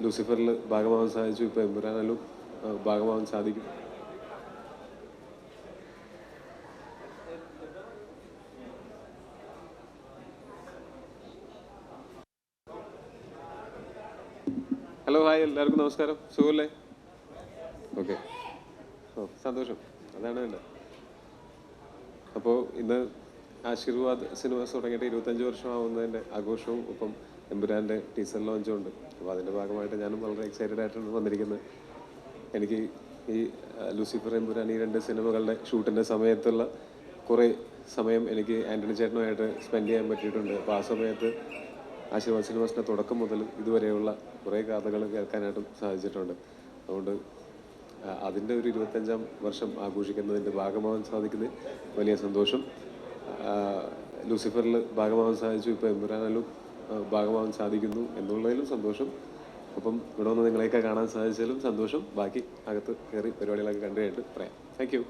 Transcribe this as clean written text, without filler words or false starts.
ലൂസിഫറിൽ ഭാഗമാവാൻ സാധിച്ചു. ഇപ്പോൾ എമ്പുരാനിലും ഭാഗമാവാൻ സാധിക്കും. ഹലോ, ഹായ്, എല്ലാവർക്കും നമസ്കാരം. സുഖമല്ലേ? ഓക്കെ, സന്തോഷം, അതാണ് വേണ്ടത്. അപ്പോൾ ഇന്ന് ആശീർവാദ് സിനിമാസ് തുടങ്ങിയിട്ട് 25 വർഷമാവുന്നതിൻ്റെ ആഘോഷവും ഒപ്പം എമ്പുരാൻ്റെ ടീസർ ലോഞ്ചും ഉണ്ട്. അപ്പോൾ അതിൻ്റെ ഭാഗമായിട്ട് ഞാനും വളരെ എക്സൈറ്റഡ് ആയിട്ടാണ് വന്നിരിക്കുന്നത്. എനിക്ക് ഈ ലൂസിഫർ, എമ്പുരാൻ, ഈ 2 സിനിമകളുടെ ഷൂട്ടിൻ്റെ സമയത്തുള്ള കുറേ സമയം എനിക്ക് ആൻ്റണി ചേട്ടനുമായിട്ട് സ്പെൻഡ് ചെയ്യാൻ പറ്റിയിട്ടുണ്ട്. അപ്പോൾ ആ സമയത്ത് ആശീർവാദ് സിനിമാസിൻ്റെ തുടക്കം മുതൽ ഇതുവരെയുള്ള കുറേ കഥകൾ കേൾക്കാനായിട്ടും സാധിച്ചിട്ടുണ്ട്. അതുകൊണ്ട് അതിൻ്റെ ഒരു 25-ാം വർഷം ആഘോഷിക്കുന്നതിൻ്റെ ഭാഗമാവാൻ സാധിക്കുന്നത് വലിയ സന്തോഷം. ലൂസിഫറിൽ ഭാഗമാവാൻ സാധിച്ചു. ഇപ്പോൾ എമ്പുരാനിലും ഭാഗമാവാൻ സാധിക്കുന്നു എന്നുള്ളതിലും സന്തോഷം. അപ്പം ഇവിടെ വന്ന് നിങ്ങളെയൊക്കെ കാണാൻ സാധിച്ചാലും സന്തോഷം. ബാക്കി അകത്ത് കയറി പരിപാടികളൊക്കെ കണ്ടു കഴിഞ്ഞിട്ട് പറയാം. Thank you.